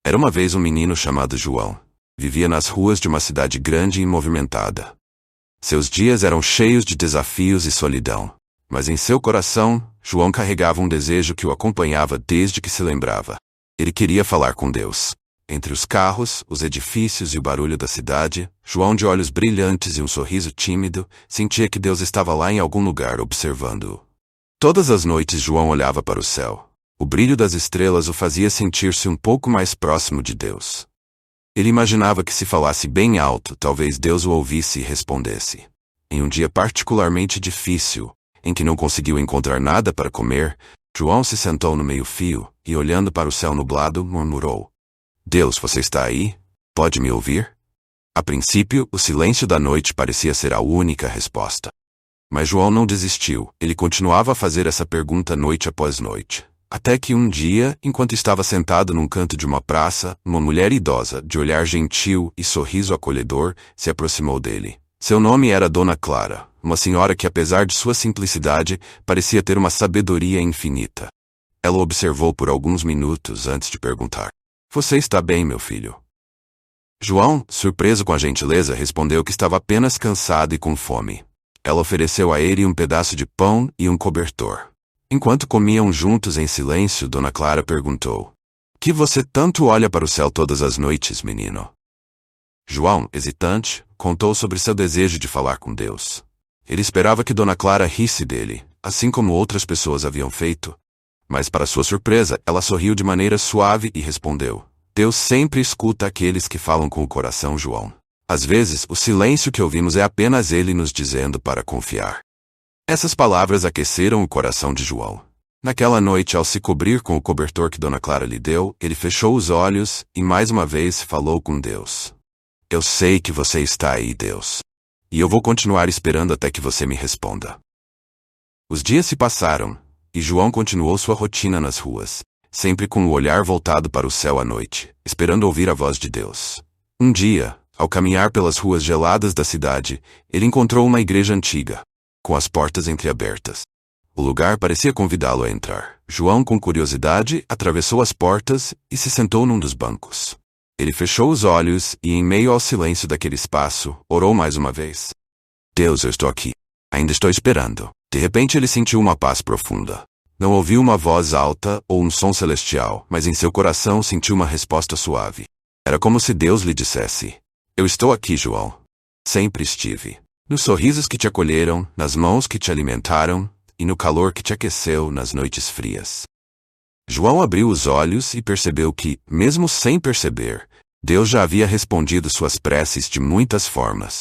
Era uma vez um menino chamado João. Vivia nas ruas de uma cidade grande e movimentada. Seus dias eram cheios de desafios e solidão. Mas em seu coração, João carregava um desejo que o acompanhava desde que se lembrava. Ele queria falar com Deus. Entre os carros, os edifícios e o barulho da cidade, João, de olhos brilhantes e um sorriso tímido, sentia que Deus estava lá em algum lugar observando-o. Todas as noites João olhava para o céu. O brilho das estrelas o fazia sentir-se um pouco mais próximo de Deus. Ele imaginava que se falasse bem alto, talvez Deus o ouvisse e respondesse. Em um dia particularmente difícil, em que não conseguiu encontrar nada para comer, João se sentou no meio-fio e, olhando para o céu nublado, murmurou: Deus, você está aí? Pode me ouvir? A princípio, o silêncio da noite parecia ser a única resposta. Mas João não desistiu. Ele continuava a fazer essa pergunta noite após noite. Até que um dia, enquanto estava sentado num canto de uma praça, uma mulher idosa, de olhar gentil e sorriso acolhedor, se aproximou dele. Seu nome era Dona Clara, uma senhora que, apesar de sua simplicidade, parecia ter uma sabedoria infinita. Ela o observou por alguns minutos antes de perguntar: Você está bem, meu filho? João, surpreso com a gentileza, respondeu que estava apenas cansado e com fome. Ela ofereceu a ele um pedaço de pão e um cobertor. Enquanto comiam juntos em silêncio, Dona Clara perguntou: Que você tanto olha para o céu todas as noites, menino? João, hesitante, contou sobre seu desejo de falar com Deus. Ele esperava que Dona Clara risse dele, assim como outras pessoas haviam feito. Mas, para sua surpresa, ela sorriu de maneira suave e respondeu: Deus sempre escuta aqueles que falam com o coração, João. Às vezes, o silêncio que ouvimos é apenas Ele nos dizendo para confiar. Essas palavras aqueceram o coração de João. Naquela noite, ao se cobrir com o cobertor que Dona Clara lhe deu, ele fechou os olhos e mais uma vez falou com Deus. Eu sei que você está aí, Deus. E eu vou continuar esperando até que você me responda. Os dias se passaram, e João continuou sua rotina nas ruas, sempre com o olhar voltado para o céu à noite, esperando ouvir a voz de Deus. Um dia, ao caminhar pelas ruas geladas da cidade, ele encontrou uma igreja antiga, com as portas entreabertas. O lugar parecia convidá-lo a entrar. João, com curiosidade, atravessou as portas e se sentou num dos bancos. Ele fechou os olhos e, em meio ao silêncio daquele espaço, orou mais uma vez. Deus, eu estou aqui. Ainda estou esperando. De repente ele sentiu uma paz profunda. Não ouviu uma voz alta ou um som celestial, mas em seu coração sentiu uma resposta suave. Era como se Deus lhe dissesse: Eu estou aqui, João. Sempre estive. Nos sorrisos que te acolheram, nas mãos que te alimentaram, e no calor que te aqueceu nas noites frias. João abriu os olhos e percebeu que, mesmo sem perceber, Deus já havia respondido suas preces de muitas formas.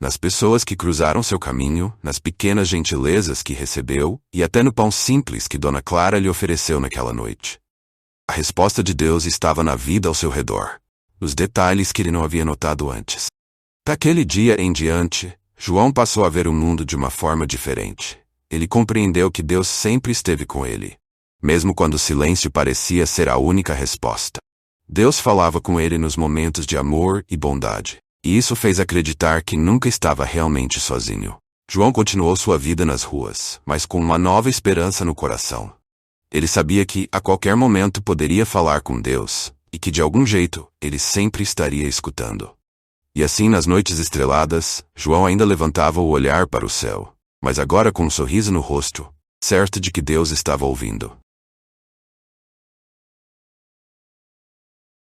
Nas pessoas que cruzaram seu caminho, nas pequenas gentilezas que recebeu, e até no pão simples que Dona Clara lhe ofereceu naquela noite. A resposta de Deus estava na vida ao seu redor, nos detalhes que ele não havia notado antes. Daquele dia em diante, João passou a ver o mundo de uma forma diferente. Ele compreendeu que Deus sempre esteve com ele, mesmo quando o silêncio parecia ser a única resposta. Deus falava com ele nos momentos de amor e bondade, e isso fez acreditar que nunca estava realmente sozinho. João continuou sua vida nas ruas, mas com uma nova esperança no coração. Ele sabia que, a qualquer momento, poderia falar com Deus, e que, de algum jeito, ele sempre estaria escutando. E assim, nas noites estreladas, João ainda levantava o olhar para o céu, mas agora com um sorriso no rosto, certo de que Deus estava ouvindo.